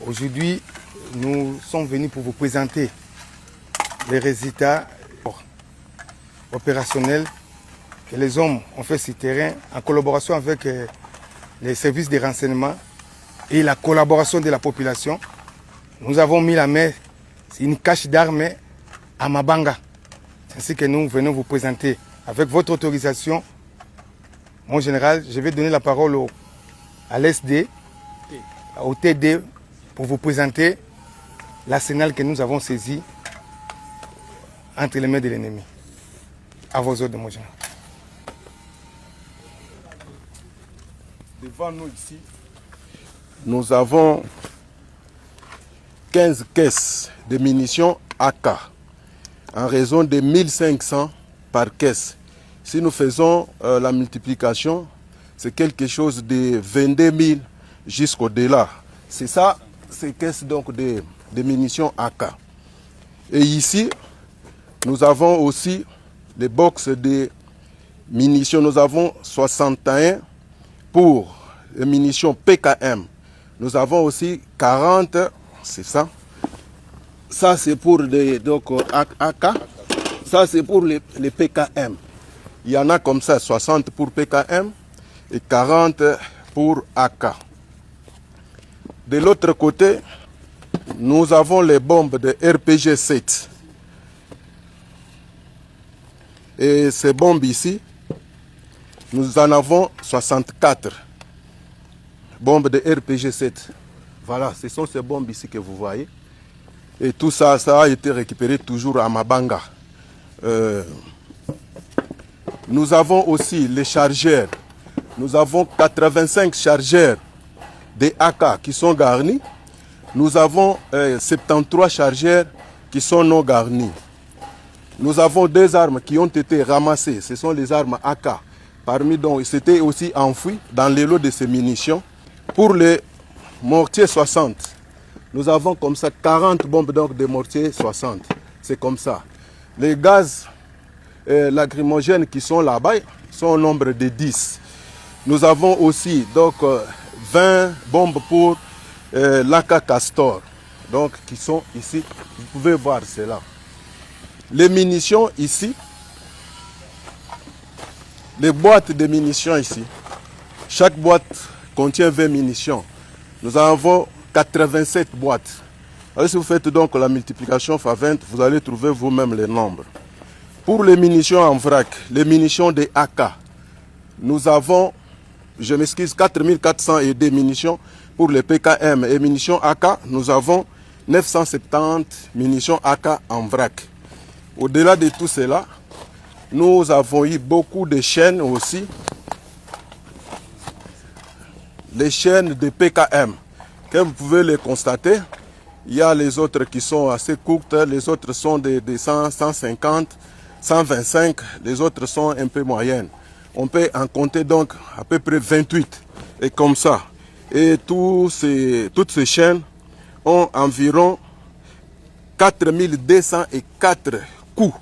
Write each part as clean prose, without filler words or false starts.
Aujourd'hui, nous sommes venus pour vous présenter les résultats opérationnels que les hommes ont fait sur le terrain en collaboration avec les services de renseignement et la collaboration de la population. Nous avons mis la main sur une cache d'armes à Mabanga. C'est ainsi que nous venons vous présenter. Avec votre autorisation, mon général, je vais donner la parole à l'SD, au TD, pour vous présenter l'arsenal que nous avons saisi entre les mains de l'ennemi. À vos ordres, mon général. Devant nous ici, nous avons 15 caisses de munitions AK en raison de 1500 par caisse. Si nous faisons la multiplication, c'est quelque chose de 22 000 jusqu'au-delà. C'est ça, ces caisses donc de munitions AK. Et ici, nous avons aussi les box de munitions. Nous avons 61 pour les munitions PKM. Nous avons aussi 40, c'est ça. Ça c'est pour les donc, AK. Ça c'est pour les PKM. Il y en a comme ça 60 pour PKM et 40 pour AK. De l'autre côté, nous avons les bombes de RPG-7. Et ces bombes ici, nous en avons 64 bombes de RPG-7. Voilà, ce sont ces bombes ici que vous voyez. Et tout ça, ça a été récupéré toujours à Mabanga. Nous avons aussi les chargeurs. Nous avons 85 chargeurs des AK qui sont garnis. Nous avons 73 chargeurs qui sont non garnis. Nous avons deux armes qui ont été ramassées. Ce sont les armes AK. Parmi dont c'était aussi enfoui dans les lots de ces munitions. Pour les mortiers 60, nous avons comme ça 40 bombes donc de mortiers 60. C'est comme ça. Les gaz lacrymogènes qui sont là-bas sont au nombre de 10. Nous avons aussi donc 20 bombes pour l'AK Castor, donc qui sont ici. Vous pouvez voir cela. Les munitions ici, les boîtes de munitions ici. Chaque boîte contient 20 munitions. Nous avons 87 boîtes. Alors si vous faites donc la multiplication x 20, vous allez trouver vous-même les nombres. Pour les munitions en vrac, les munitions des AK, nous avons, je m'excuse, 4402 munitions. Pour les PKM et munitions AK, nous avons 970 munitions AK en vrac. Au-delà de tout cela, nous avons eu beaucoup de chaînes aussi. Les chaînes de PKM, comme vous pouvez les constater, il y a les autres qui sont assez courtes, les autres sont de 100, 150, 125, les autres sont un peu moyennes. On peut en compter donc à peu près 28, et comme ça. Et toutes ces chaînes ont environ 4204 coups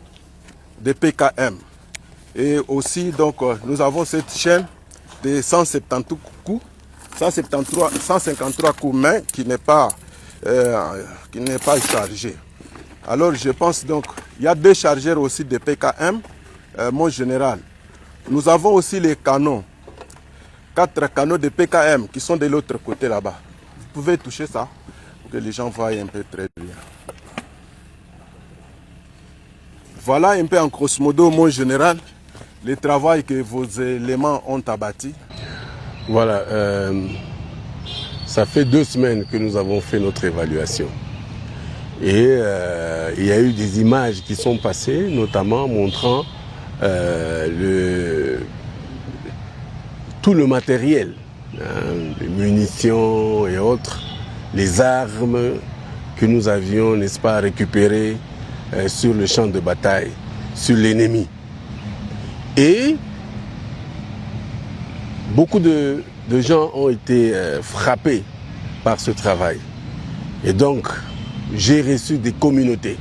de PKM. Et aussi, donc, nous avons cette chaîne de 172 coups, 153 coups main qui n'est pas chargé. Alors, je pense donc, il y a deux chargeurs aussi de PKM, mon général. Nous avons aussi les canons, 4 canons de PKM qui sont de l'autre côté là-bas. Vous pouvez toucher ça pour que les gens voient un peu très bien. Voilà un peu en grosso modo, mon général, le travail que vos éléments ont abattu. Voilà, ça fait 2 semaines que nous avons fait notre évaluation. Et il y a eu des images qui sont passées, notamment montrant tout le matériel, les munitions et autres, les armes que nous avions, n'est-ce pas, récupérées sur le champ de bataille, sur l'ennemi. Et beaucoup de gens ont été frappés par ce travail. Et donc, j'ai reçu des communautés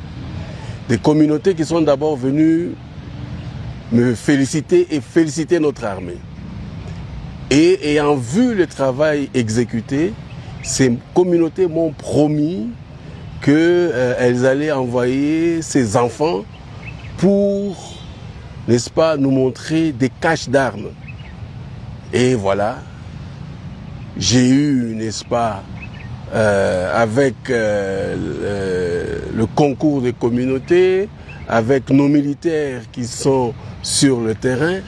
qui sont d'abord venues me féliciter et féliciter notre armée. Et ayant vu le travail exécuté, ces communautés m'ont promis qu'elles allaient envoyer ces enfants pour, n'est-ce pas, nous montrer des caches d'armes. Et voilà, j'ai eu, n'est-ce pas, avec le concours des communautés, avec nos militaires qui sont sur le terrain,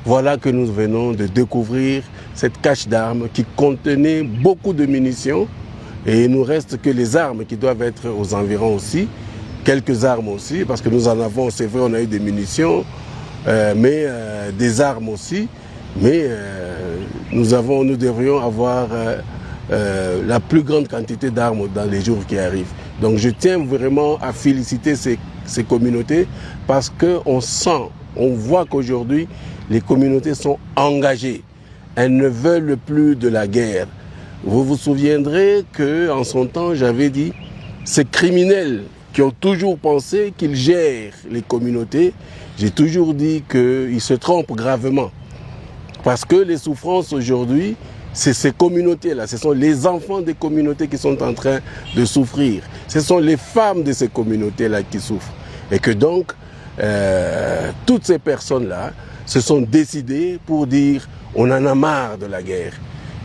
voilà que nous venons de découvrir cette cache d'armes qui contenait beaucoup de munitions. Et il ne nous reste que les armes qui doivent être aux environs aussi, quelques armes aussi, parce que nous en avons, c'est vrai, on a eu des munitions, mais des armes aussi. Mais nous devrions avoir la plus grande quantité d'armes dans les jours qui arrivent. Donc je tiens vraiment à féliciter ces communautés parce qu'on sent, on voit qu'aujourd'hui, les communautés sont engagées. Elles ne veulent plus de la guerre. Vous vous souviendrez qu'en son temps, j'avais dit, ces criminels qui ont toujours pensé qu'ils gèrent les communautés, j'ai toujours dit qu'ils se trompent gravement. Parce que les souffrances aujourd'hui, c'est ces communautés-là, ce sont les enfants des communautés qui sont en train de souffrir. Ce sont les femmes de ces communautés-là qui souffrent. Et que donc, toutes ces personnes-là se sont décidées pour dire on en a marre de la guerre.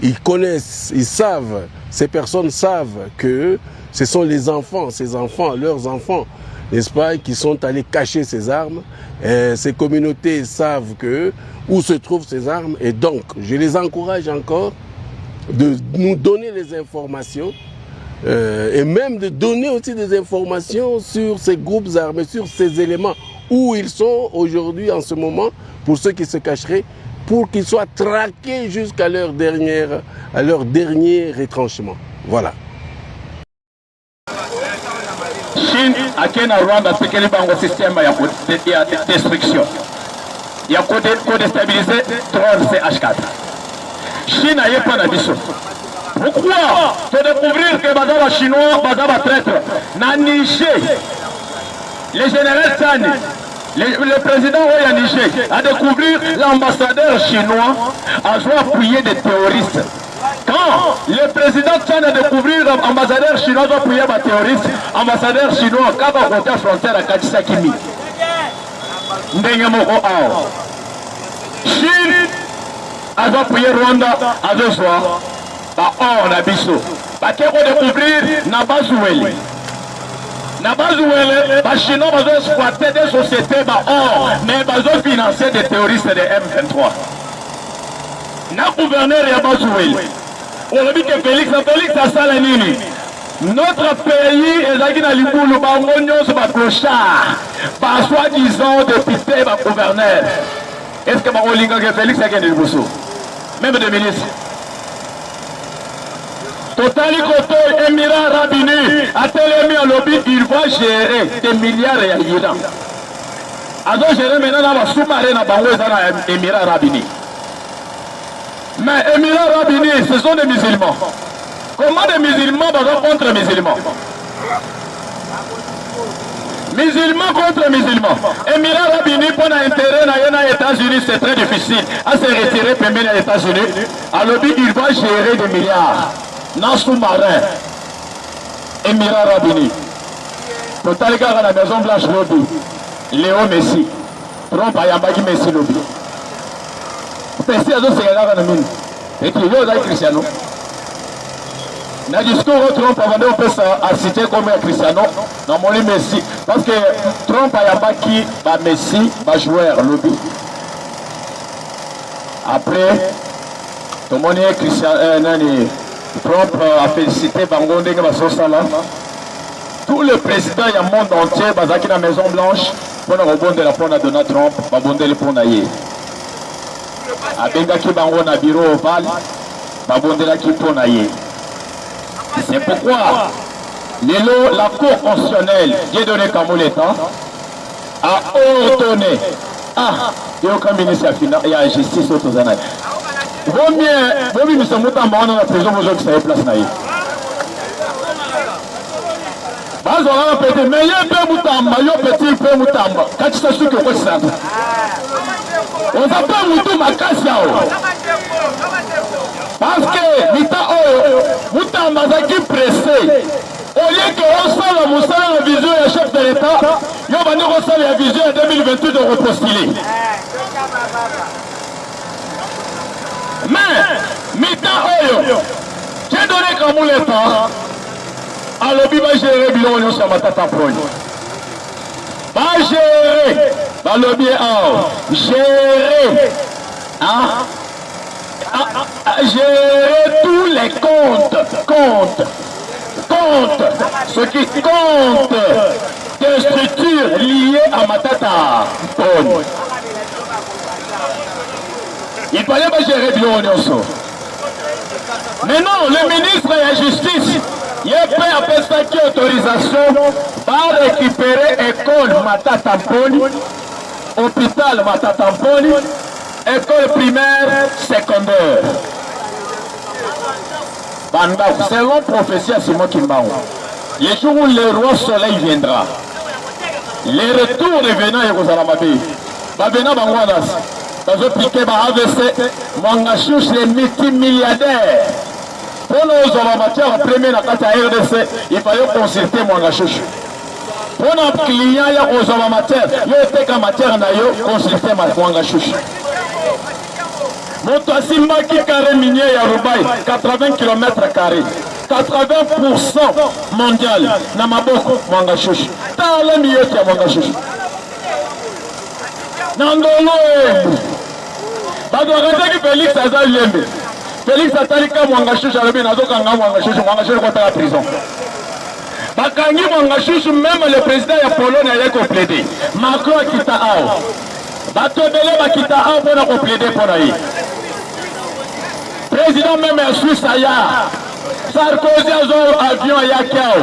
Ils connaissent, ils savent, ces personnes savent que ce sont les enfants, ces enfants, leurs enfants, n'est-ce pas, qui sont allés cacher ces armes. Et ces communautés savent que où se trouvent ces armes. Et donc, je les encourage encore de nous donner les informations et même de donner aussi des informations sur ces groupes armés, sur ces éléments, où ils sont aujourd'hui en ce moment, pour ceux qui se cacheraient, pour qu'ils soient traqués jusqu'à leur dernier retranchement. Voilà. Chine akena Rwanda tekeli bango système ya destruction. Il y a co-déstabiliser drone CH4. Chine a pas d'ambition. Pourquoi te découvrir que bazaba chinois, bazaba traître, na Niger, le général Tsani, le président Oya Niger, a découvert l'ambassadeur chinois a joué appuyer des terroristes. Quand le président Tsani a découvert l'ambassadeur chinois a appuyer des terroristes, l'ambassadeur chinois a côté frontière à Kachisakimi. Ndenge moko ao. Chine a appuyer Rwanda à deux soirs. On a biso. Parce qu'on découvrir Nabazueli. Nabazueli, les Chinois ont exploité des sociétés, mais ils ont financé des terroristes de M23. Le gouverneur Nabazueli. On a dit que Félix a salanini. Notre pays est là qui n'a pas le bangonio sur ma clochard. Par soi-disant député, ma gouverneur. Est-ce que ma Félix a gagné le bousseau? Même des ministres. Totali Koto, Émirat Rabini, à Télémi à lobby, il va gérer des milliards et d'Iran. Alors gérer maintenant dans la sous-marine à Bango et Émirat Rabini. Mais Émirat Rabini, ce sont des musulmans. Comment des musulmans vont contre musulmans? Musulmans contre musulmans. Émirat Rabini, pour l'intérêt aux États-Unis, c'est très difficile. À se retirer premier aux États-Unis, à lobby, il va gérer des milliards. Dans sous-marin, Émirat Rabini. Total gars à la Maison Blanche lobby. Léo Messi. Trump a yambaki Messi lobby. Messi a d'autres gars dans le mine. Et puis il y a Cristiano. Dans le discours Trump a vendu un peu ça à citer comme Cristiano. Dans mon lit Messi. Parce que Trump a yambaki Messi, joueur lobby. Après, tout le monde est Cristiano. Trump a félicité Bango Ndenge Basosala. Tous les présidents du monde entier, basaki dans la Maison Blanche, pour nous rebondir la pona Donald Trump, babonder le pona yé. Abengaki Bango na bureau ovale, babonder la qui pona yé. C'est pourquoi la Cour constitutionnelle, Dieudonné Kamoleta, a ordonné il y a aucun ministre il y a justice au Tozanaï. Vaut mieux nous sommes dans la prison pour que ça ait place. Mais il y a un peu Moutamba, il y a un petit peu Moutamba. Quand tu sais ce que c'est ça. On s'appelle Moutou Makassia. Parce que l'État Moutamazaki pressé. Au lieu qu'on soit la vision du chef de l'État, il va nous recevoir la vision en 2028 de repostuler. Mais, Mita Oyo, j'ai donné comme l'État, à l'objet va gérer le bilan sur Matata Progne. Va gérer, va l'objet gérer, gérer tous les comptes, ce qui compte des structures liées à Matata Progne. Il fallait pas gérer bien Nyonso. Mais non, le ministre de la Justice, il a fait appel à autorisation pour récupérer l'école Matata Progne, hôpital Matata Progne, école primaire, secondaire. Selon prophétie à Simon Kimbaou, le jour où le roi soleil viendra, les retours revenant à Rosalamabé, Babena Bangwanas, dans un piquet AVC, Mangachouch, les multimilliardaires. Pour nos matière première dans la RDC, il fallait consulter Mangachouch. Pour nos clients, il y a aux matière, il y a une matière, consulter Mangachouch. Mon Simba qui carré minier à Roubaï, 80 km². 80% mondial. Namaboko, Mangachouch. T'as le milieu de Mangachouch. Nandolo, Badorazaki Félix Azal Lembe. Félix Atalika Mangachouch, Arabi Nazokanga Mangachouch, Mangachouch contre la prison. Bakangi Mangachouch, même le président de la Pologne a complété. Macron Kita Ao. Batobele Bakita Ao pour compléter pour l'aïe. Président même en Suisse, Sarkozy a un avion à Yakiao.